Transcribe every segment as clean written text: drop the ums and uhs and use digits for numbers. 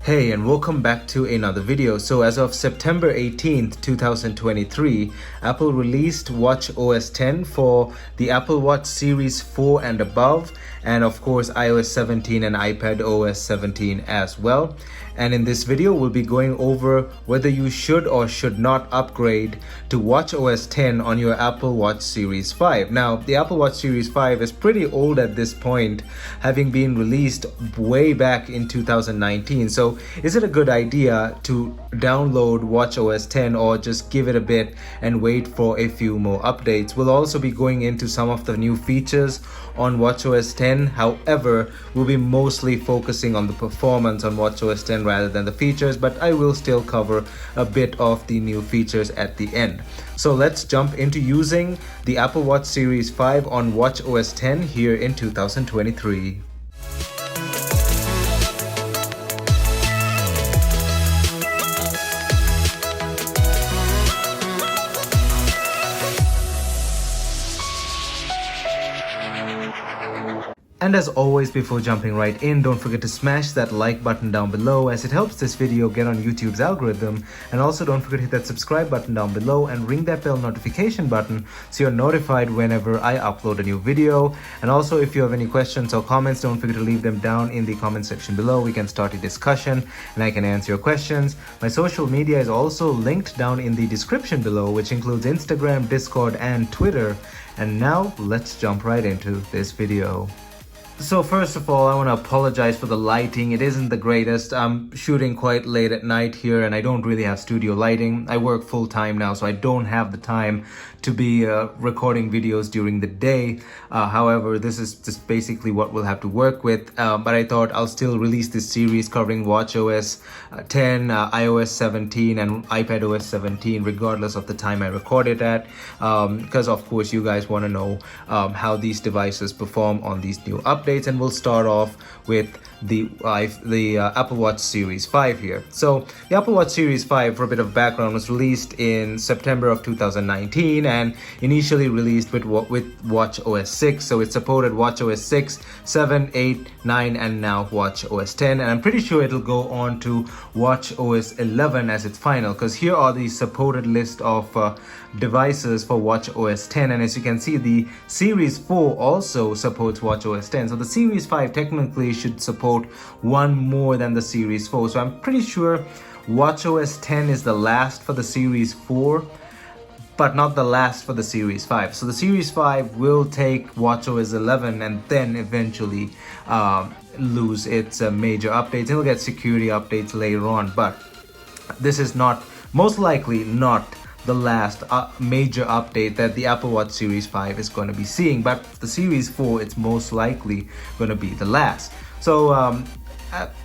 Hey, and welcome back to another video. So as of September 18th, 2023, Apple released WatchOS 10 for the Apple Watch Series 4 and above, and of course iOS 17 and iPadOS 17 as well. And in this video, we'll be going over whether you should or should not upgrade to WatchOS 10 on your Apple Watch Series 5. Now, the Apple Watch Series 5 is pretty old at this point, having been released way back in 2019. So is it a good idea to download WatchOS 10 or just give it a bit and wait for a few more updates? We'll also be going into some of the new features on WatchOS 10. However, we'll be mostly focusing on the performance on WatchOS 10 rather than the features, but I will still cover a bit of the new features at the end. So let's jump into using the Apple Watch Series 5 on WatchOS 10 here in 2023. And as always, before jumping right in, don't forget to smash that like button down below as it helps this video get on YouTube's algorithm. And also don't forget to hit that subscribe button down below and ring that bell notification button so you're notified whenever I upload a new video. And also, if you have any questions or comments, don't forget to leave them down in the comment section below. We can start a discussion and I can answer your questions. My social media is also linked down in the description below, which includes Instagram, Discord, and Twitter. And now let's jump right into this video. So first of all, I want to apologize for the lighting. It isn't the greatest. I'm shooting quite late at night here and I don't really have studio lighting. I work full time now, so I don't have the time to be recording videos during the day. However, this is just basically what we'll have to work with. But I thought I'll still release this series covering WatchOS 10, iOS 17 and iPadOS 17 regardless of the time I record it at. Because of course you guys want to know how these devices perform on these new updates. And we'll start off with the Apple Watch Series 5 here. So the Apple Watch Series 5, for a bit of background, was released in September of 2019 and initially released with WatchOS 6. So it supported WatchOS 6, 7, 8, 9 and now WatchOS 10. And I'm pretty sure it'll go on to WatchOS 11 as its final, because here are the supported list of devices for WatchOS 10, and as you can see, the Series 4 also supports WatchOS 10. So the Series 5 technically should support one more than the Series 4. So I'm pretty sure WatchOS 10 is the last for the Series 4, but not the last for the Series 5. So the Series 5 will take WatchOS 11 and then eventually lose its major updates. It'll get security updates later on, but this is most likely not the last major update that the Apple Watch Series 5 is going to be seeing. But the Series 4, it's most likely going to be the last. So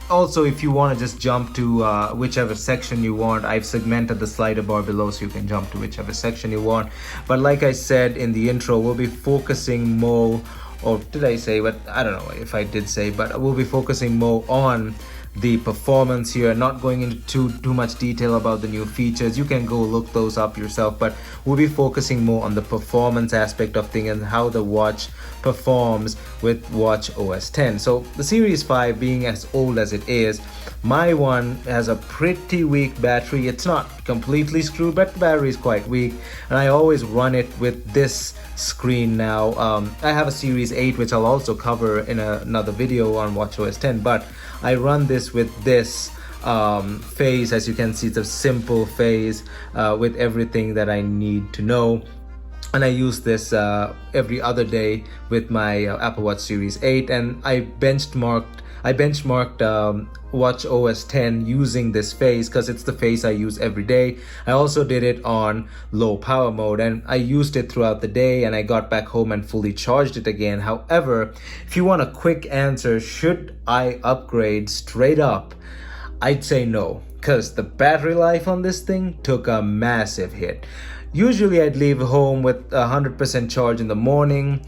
also, if you want to just jump to whichever section you want, I've segmented the slider bar below so you can jump to whichever section you want. But like I said in the intro, we'll be focusing more, or did I say, but I don't know if I did say, but we'll be focusing more on the performance here, not going into too much detail about the new features. You can go look those up yourself, but we'll be focusing more on the performance aspect of things and how the watch performs with WatchOS 10. So the Series 5 being as old as it is, my one has a pretty weak battery. It's not completely screwed, but the battery is quite weak, and I always run it with this screen now. I have a Series 8 which I'll also cover in another video on WatchOS 10, but I run this with this phase. As you can see, it's a simple phase with everything that I need to know, and I use this every other day with my Apple Watch Series 8, and I benchmarked WatchOS 10 using this phase because it's the phase I use every day. I also did it on low power mode and I used it throughout the day, and I got back home and fully charged it again. However, if you want a quick answer, should I upgrade straight up, I'd say no, because the battery life on this thing took a massive hit. Usually I'd leave home with 100% charge in the morning,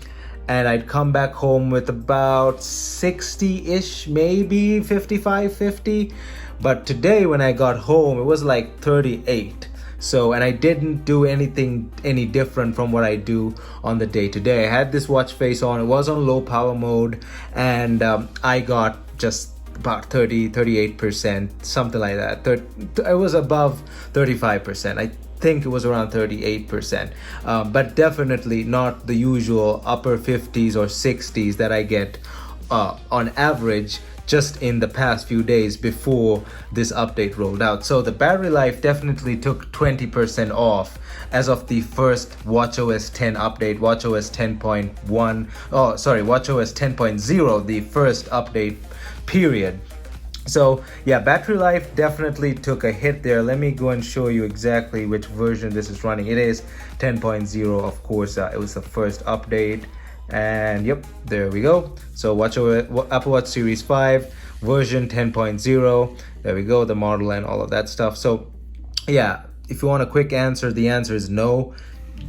and I'd come back home with about 60-ish, maybe 55, 50. But today when I got home, it was like 38. So, and I didn't do anything any different from what I do on the day-to-day. I had this watch face on, it was on low power mode, and I got just about 38%, something like that. It was above 35%. I think it was around 38%, but definitely not the usual upper 50s or 60s that I get on average just in the past few days before this update rolled out. So the battery life definitely took 20% off as of the first WatchOS 10 update, WatchOS 10.1, oh sorry, WatchOS 10.0, the first update period. So yeah, battery life definitely took a hit there. Let me go and show you exactly which version this is running. It is 10.0, of course. It was the first update. And yep, there we go. So WatchOS, Apple Watch Series 5 version 10.0. There we go, the model and all of that stuff. So yeah, if you want a quick answer, the answer is no.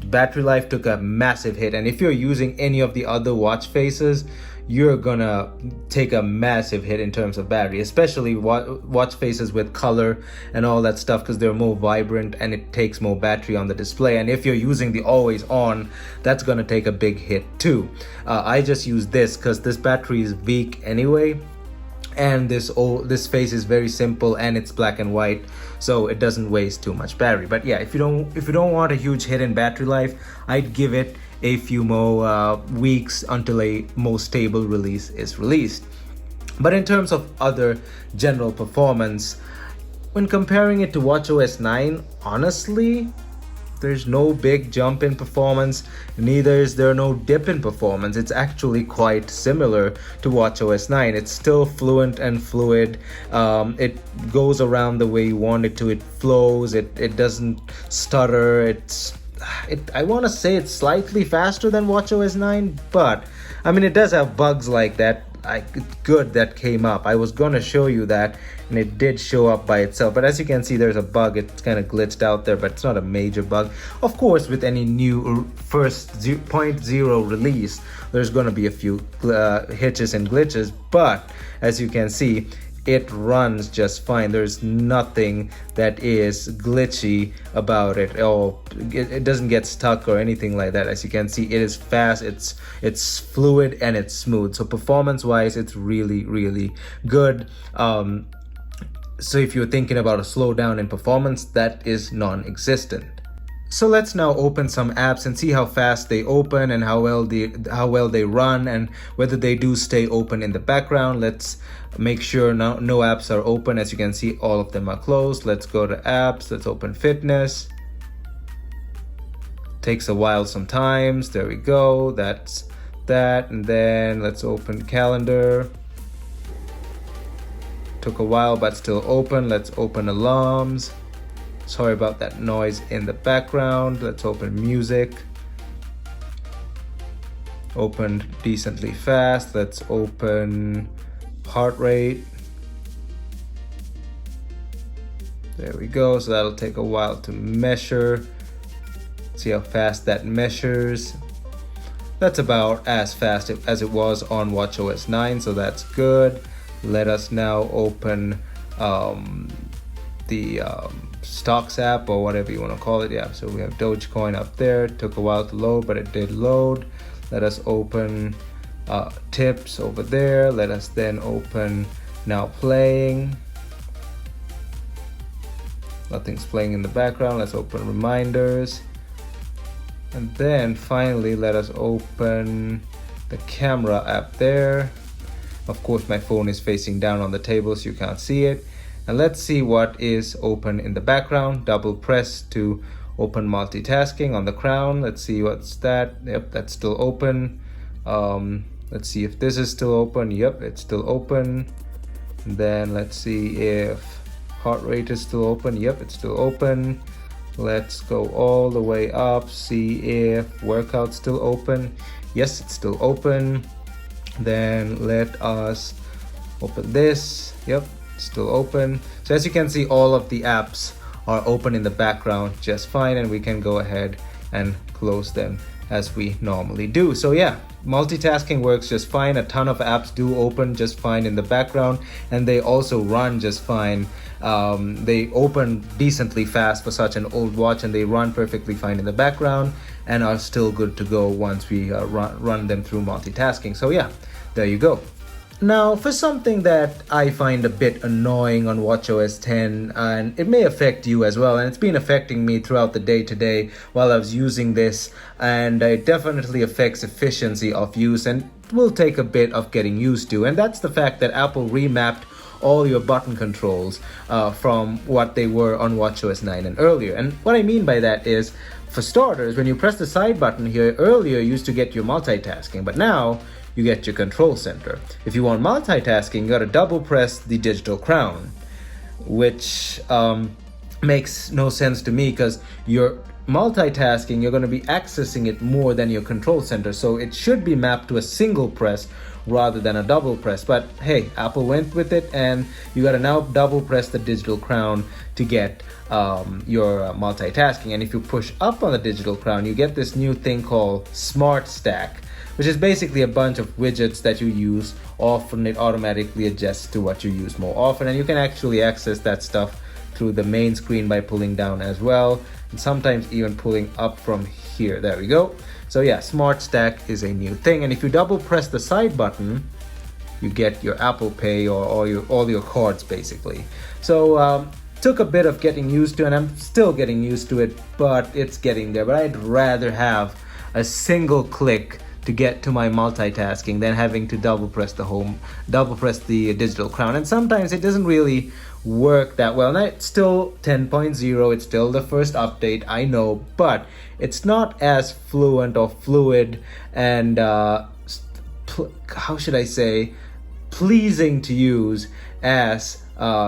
Battery life took a massive hit, and if you're using any of the other watch faces, you're gonna take a massive hit in terms of battery, especially watch faces with color and all that stuff, because they're more vibrant and it takes more battery on the display. And if you're using the always on, that's gonna take a big hit too. I just use this because this battery is weak anyway, and this face is very simple and it's black and white, so it doesn't waste too much battery. But yeah, if you don't want a huge hit in battery life, I'd give it a few more weeks until a more stable release is released. But in terms of other general performance, when comparing it to WatchOS 9, honestly, there's no big jump in performance, neither is there no dip in performance. It's actually quite similar to WatchOS 9. It's still fluent and fluid. It goes around the way you want it to. It flows. It doesn't stutter. I want to say it's slightly faster than WatchOS 9, but I mean, it does have bugs like that. Good that came up. I was gonna show you that, and it did show up by itself, but as you can see, there's a bug. It's kind of glitched out there, but it's not a major bug. Of course, with any new first 0.0 release, there's gonna be a few hitches and glitches, but as you can see, it runs just fine. There's nothing that is glitchy about it, or it doesn't get stuck or anything like that. As you can see, it is fast, it's fluid, and it's smooth. So performance wise, it's really good. So if you're thinking about a slowdown in performance, that is non-existent. So let's now open some apps and see how fast they open and how well they run, and whether they do stay open in the background. Let's make sure no apps are open. As you can see, all of them are closed. Let's go to apps. Let's open fitness. Takes a while sometimes. There we go. That's that. And then let's open calendar. Took a while, but still open. Let's open alarms. Sorry about that noise in the background. Let's open music. Opened decently fast. Let's open heart rate. There we go. So that'll take a while to measure. See how fast that measures. That's about as fast as it was on WatchOS 9, so that's good. Let us now open the stocks app, or whatever you want to call it. Yeah, so we have Dogecoin up there. It took a while to load, but it did load. Let us open tips over there. Let us then open now playing. Nothing's playing in the background. Let's open reminders. And then finally, let us open the camera app there. Of course, my phone is facing down on the table, so you can't see it. And let's see what is open in the background. Double press to open multitasking on the crown. Let's see what's that. Yep, that's still open. Let's see if this is still open. Yep, it's still open. And then let's see if heart rate is still open. Yep, it's still open. Let's go all the way up, see if workout's still open. Yes, it's still open. Then let us open this. Yep, still open. So as you can see, all of the apps are open in the background just fine, and we can go ahead and close them as we normally do. So yeah, multitasking works just fine. A ton of apps do open just fine in the background, and they also run just fine. They open decently fast for such an old watch, and they run perfectly fine in the background and are still good to go once we run them through multitasking. So yeah, there you go. Now, for something that I find a bit annoying on WatchOS 10, and it may affect you as well, and it's been affecting me throughout the day today while I was using this, and it definitely affects efficiency of use and will take a bit of getting used to, and that's the fact that Apple remapped all your button controls from what they were on WatchOS 9 and earlier. And what I mean by that is, for starters, when you press the side button here, earlier you used to get your multitasking, but now you get your control center. If you want multitasking, you gotta double press the digital crown, which makes no sense to me because you're multitasking, you're going to be accessing it more than your control center. So it should be mapped to a single press rather than a double press. But hey, Apple went with it, and you got to now double press the digital crown to get your multitasking. And if you push up on the digital crown, you get this new thing called Smart Stack, which is basically a bunch of widgets that you use often. It automatically adjusts to what you use more often, and you can actually access that stuff through the main screen by pulling down as well, and sometimes even pulling up from here. There we go. So yeah, Smart Stack is a new thing, and if you double press the side button, you get your Apple Pay or all your cards basically. So took a bit of getting used to, and I'm still getting used to it, but it's getting there. But I'd rather have a single click to get to my multitasking than having to double press the digital crown. And sometimes it doesn't really work that well. Now, it's still 10.0, it's still the first update, I know, but it's not as fluent or fluid and how should I say, pleasing to use as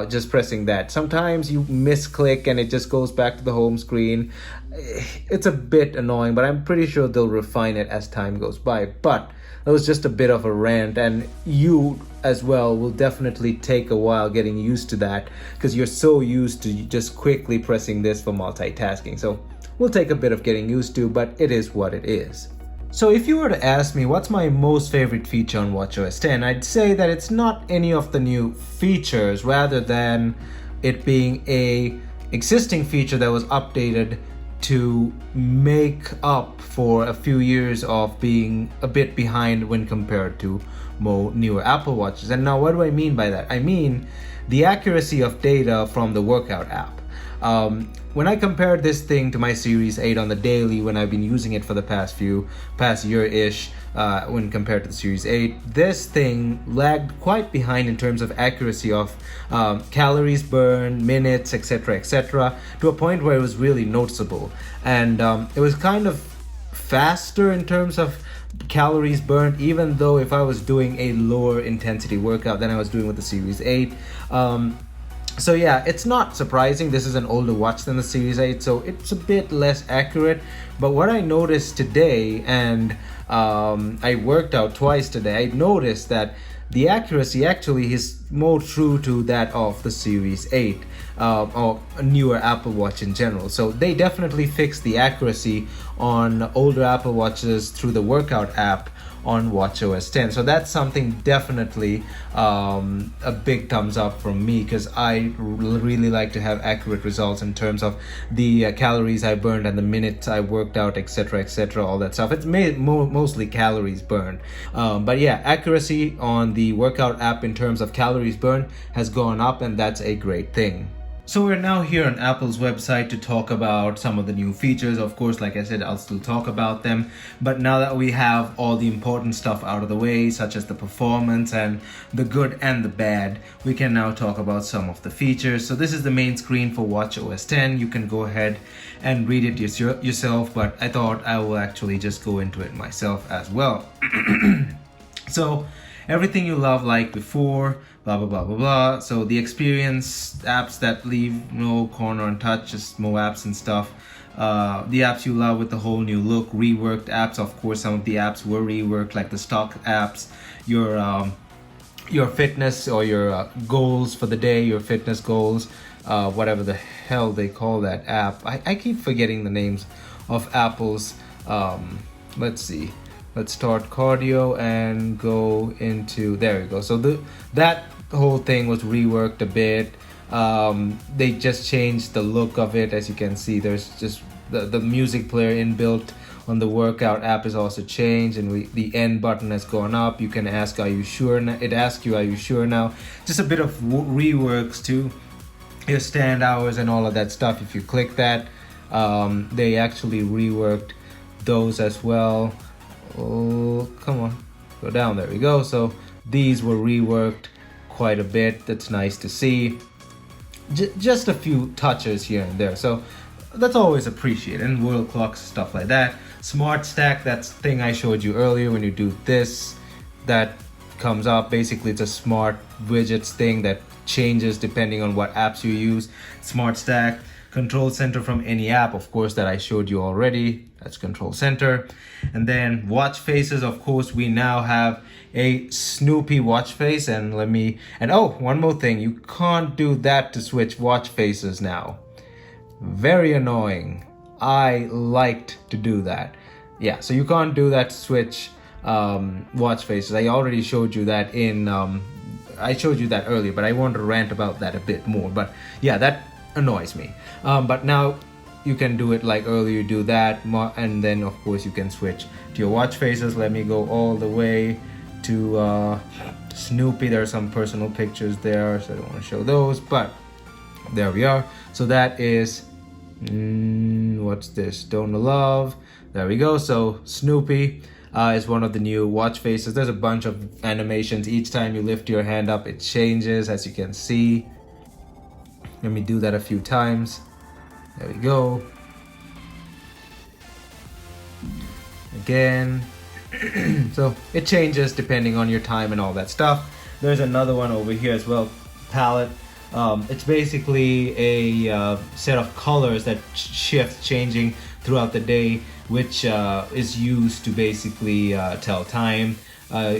just pressing that. Sometimes you misclick and it just goes back to the home screen. It's a bit annoying, but I'm pretty sure they'll refine it as time goes by. But that was just a bit of a rant, and you as well will definitely take a while getting used to that because you're so used to just quickly pressing this for multitasking. So we'll take a bit of getting used to, but it is what it is. So if you were to ask me what's my most favorite feature on WatchOS 10, I'd say that it's not any of the new features, rather than it being a existing feature that was updated to make up for a few years of being a bit behind when compared to more newer Apple Watches. And now what do I mean by that? I mean the accuracy of data from the workout app. When I compared this thing to my Series 8 on the daily, when I've been using it for the past year-ish, when compared to the Series 8, this thing lagged quite behind in terms of accuracy of calories burned, minutes, etc., to a point where it was really noticeable. And it was kind of faster in terms of calories burned, even though if I was doing a lower intensity workout than I was doing with the Series 8. So yeah, it's not surprising. This is an older watch than the Series 8, so it's a bit less accurate. But what I noticed today, and I worked out twice today, I noticed that the accuracy actually is more true to that of the Series 8 or a newer Apple Watch in general. So they definitely fixed the accuracy on older Apple Watches through the workout app on WatchOS 10. So that's something definitely a big thumbs up from me, because I really like to have accurate results in terms of the calories I burned and the minutes I worked out, etc., all that stuff. It's mostly calories burned. But yeah, accuracy on the workout app in terms of calories burned has gone up, and that's a great thing. So we're now here on Apple's website to talk about some of the new features. Of course, like I said, I'll still talk about them. But now that we have all the important stuff out of the way, such as the performance and the good and the bad, we can now talk about some of the features. So this is the main screen for WatchOS 10. You can go ahead and read it yourself, but I thought I will actually just go into it myself as well. So everything you love like before, blah blah blah blah blah. So the experience, apps that leave no corner untouched, just more apps and stuff. The apps you love with the whole new look, reworked apps. Of course, some of the apps were reworked, like the stock apps, your fitness or your goals for the day, your fitness goals, whatever the hell they call that app. I keep forgetting the names of Apple's. Let's see. Let's start cardio and go into, there we go. So that whole thing was reworked a bit. They just changed the look of it. As you can see, there's just the music player inbuilt on the workout app is also changed, and the end button has gone up. You can ask, are you sure now? It asks you, are you sure now? Just a bit of reworks to your stand hours and all of that stuff. If you click that, they actually reworked those as well. Oh, come on, go down. There we go. So these were reworked quite a bit. That's nice to see. Just a few touches here and there, so that's always appreciated. And world clocks, stuff like that. Smart stack, that's the thing I showed you earlier. When you do this, that comes up. Basically, it's a smart widgets thing that changes depending on what apps you use. Smart stack. Control center from any app, of course, that I showed you already. That's control center. And then watch faces, of course, we now have a Snoopy watch face. And oh, one more thing, you can't do that to switch watch faces now. Very annoying. I liked to do that. Yeah, so you can't do that to switch watch faces. I already showed you that I showed you that earlier, but I want to rant about that a bit more. But yeah, that annoys me. But now you can do it like earlier, you do that, and then of course you can switch to your watch faces. Let me go all the way to Snoopy. There are some personal pictures there, so I don't want to show those, but there we are. So that is what's this? Don't Love. There we go. So Snoopy is one of the new watch faces. There's a bunch of animations. Each time you lift your hand up, it changes, as you can see. Let me do that a few times. There we go. Again. So it changes depending on your time and all that stuff. There's another one over here as well, palette. It's basically a set of colors that shift, changing throughout the day, which is used to basically tell time,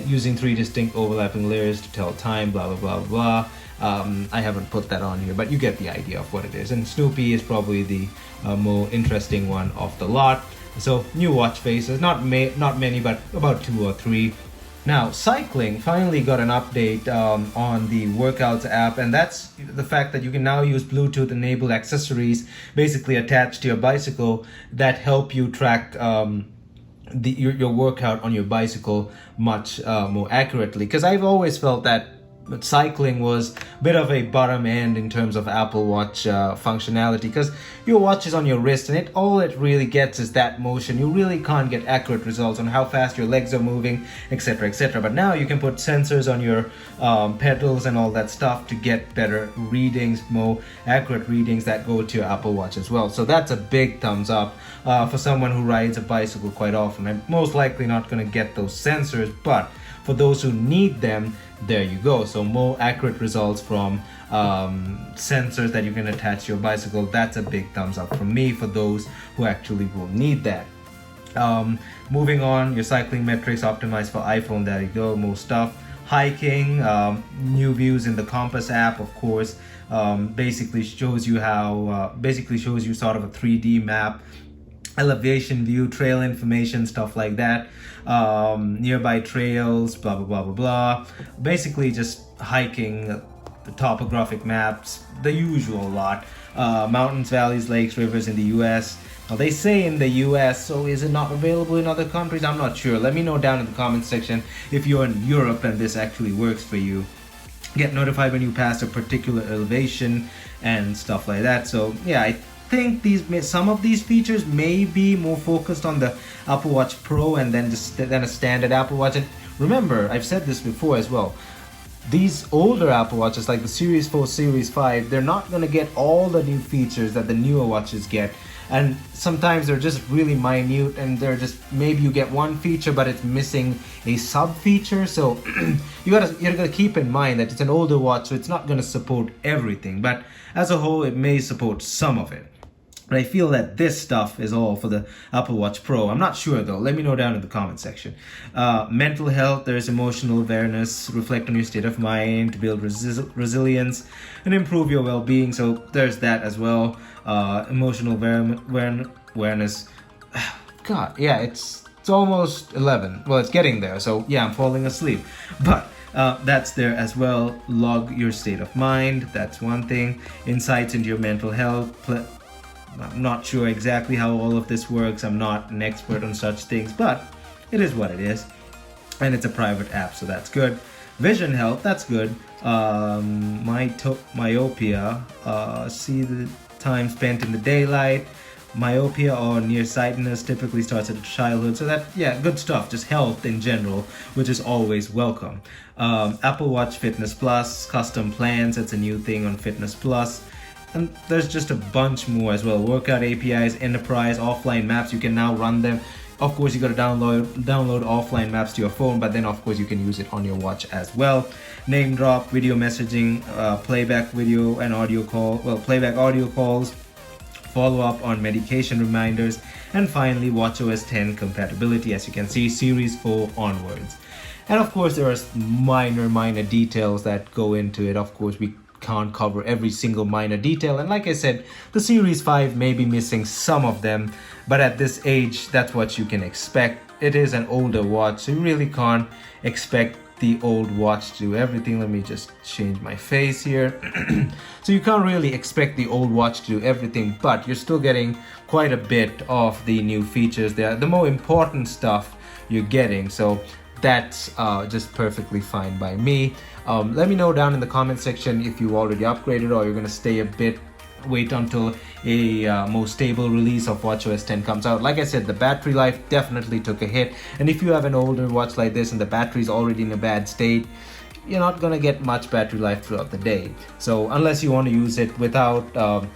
using 3 distinct overlapping layers to tell time, blah, blah, blah, blah. I haven't put that on here, but you get the idea of what it is. And Snoopy is probably the more interesting one of the lot. So new watch faces, not many, but about 2 or 3. Now, cycling finally got an update on the Workouts app, and that's the fact that you can now use Bluetooth-enabled accessories basically attached to your bicycle that help you track your workout on your bicycle much more accurately. Because I've always felt that cycling was a bit of a bottom end in terms of Apple Watch functionality, because your watch is on your wrist and all it really gets is that motion. You really can't get accurate results on how fast your legs are moving, etc., etc. But now you can put sensors on your pedals and all that stuff to get better readings, more accurate readings that go to your Apple Watch as well. So that's a big thumbs up for someone who rides a bicycle quite often. I'm most likely not going to get those sensors, but for those who need them, there you go. So more accurate results from sensors that you can attach to your bicycle. That's a big thumbs up from me for those who actually will need that. Moving on, your cycling metrics optimized for iPhone. There you go, more stuff. Hiking, new views in the Compass app, of course. Basically shows you sort of a 3D map, elevation view, trail information, stuff like that, nearby trails, blah blah blah blah blah. Basically just hiking, the topographic maps, the usual lot. Mountains, valleys, lakes, rivers in the US. Now they say in the US, so is it not available in other countries? I'm not sure. Let me know down in the comment section if you're in Europe and this actually works for you. Get notified when you pass a particular elevation and stuff like that. So yeah, I think some of these features may be more focused on the Apple Watch Pro and then a standard Apple Watch. And remember, I've said this before as well, these older Apple Watches like the Series 4, Series 5, they're not going to get all the new features that the newer watches get. And sometimes they're just really minute, and they're just, maybe you get one feature but it's missing a sub feature. So you gotta keep in mind that it's an older watch, so it's not gonna support everything, but as a whole it may support some of it. But I feel that this stuff is all for the Apple Watch Pro. I'm not sure though. Let me know down in the comment section. Mental health, there's emotional awareness, reflect on your state of mind to build resilience and improve your well-being. So there's that as well. Emotional awareness. God, yeah, it's almost 11. Well, it's getting there. So yeah, I'm falling asleep. But that's there as well. Log your state of mind. That's one thing. Insights into your mental health. I'm not sure exactly how all of this works. I'm not an expert on such things, but it is what it is. And it's a private app, so that's good. Vision health, that's good. Myopia, see the time spent in the daylight. Myopia or nearsightedness typically starts at childhood, so that, yeah, good stuff. Just health in general, which is always welcome. Apple Watch Fitness Plus, custom plans, that's a new thing on Fitness Plus. And there's just a bunch more as well. Workout APIs, enterprise, offline maps, you can now run them. Of course, you got to download offline maps to your phone, but then of course you can use it on your watch as well. Name drop, video messaging, playback video and audio call, playback audio calls, follow up on medication reminders, and finally WatchOS 10 compatibility, as you can see, Series 4 onwards. And of course there are minor details that go into it. Of course we can't cover every single minor detail, and like I said, the Series 5 may be missing some of them, but at this age that's what you can expect. It is an older watch, so you really can't expect the old watch to do everything. Let me just change my face here. So you can't really expect the old watch to do everything, but you're still getting quite a bit of the new features there, the more important stuff you're getting, so that's just perfectly fine by me. Let me know down in the comment section if you already upgraded or you're gonna wait until a more stable release of WatchOS 10 comes out. Like I said, the battery life definitely took a hit, and if you have an older watch like this and the battery's already in a bad state, you're not gonna get much battery life throughout the day. So unless you want to use it without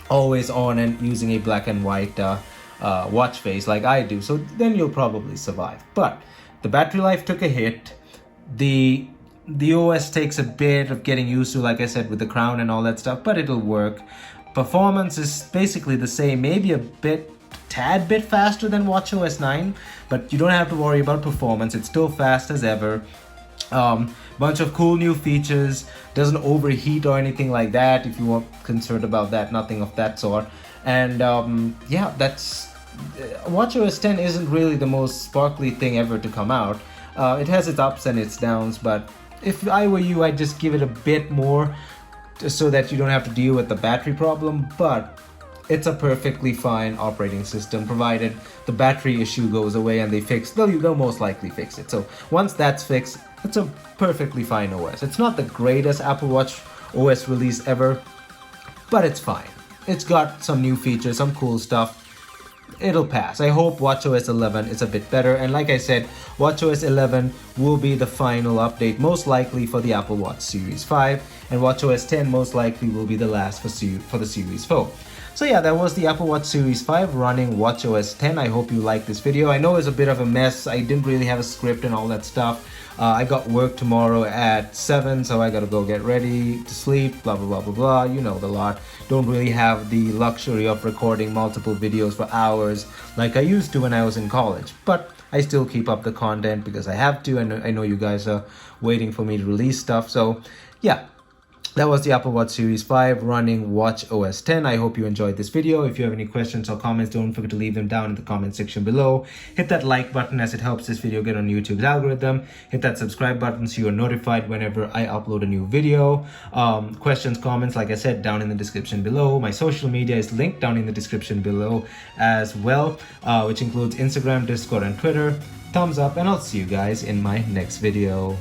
always on and using a black and white watch face like I do, so then you'll probably survive. But the battery life took a hit. The OS takes a bit of getting used to, like I said, with the crown and all that stuff, but it'll work. Performance is basically the same, maybe a tad bit faster than WatchOS 9, but you don't have to worry about performance. It's still fast as ever. Bunch of cool new features, doesn't overheat or anything like that if you are concerned about that, nothing of that sort. And yeah, that's WatchOS 10 isn't really the most sparkly thing ever to come out. It has its ups and its downs, but if I were you, I'd just give it a bit more so that you don't have to deal with the battery problem. But it's a perfectly fine operating system, provided the battery issue goes away and they'll most likely fix it. So once that's fixed, it's a perfectly fine OS. It's not the greatest Apple Watch OS release ever, but it's fine. It's got some new features, some cool stuff. It'll pass. I hope WatchOS 11 is a bit better, and like I said, WatchOS 11 will be the final update most likely for the Apple Watch Series 5, and WatchOS 10 most likely will be the last for the Series 4. So yeah, that was the Apple Watch Series 5 running WatchOS 10. I hope you liked this video. I know it's a bit of a mess. I didn't really have a script and all that stuff. I got work tomorrow at 7, so I gotta go get ready to sleep, blah blah blah blah blah, you know the lot. Don't really have the luxury of recording multiple videos for hours like I used to when I was in college, but I still keep up the content because I have to, and I know you guys are waiting for me to release stuff. So yeah, that was the Apple Watch Series 5 running WatchOS 10. I hope you enjoyed this video. If you have any questions or comments, don't forget to leave them down in the comment section below. Hit that like button as it helps this video get on YouTube's algorithm. Hit that subscribe button so you are notified whenever I upload a new video. Questions, comments, like I said, down in the description below. My social media is linked down in the description below as well, which includes Instagram, Discord, and Twitter. Thumbs up, and I'll see you guys in my next video.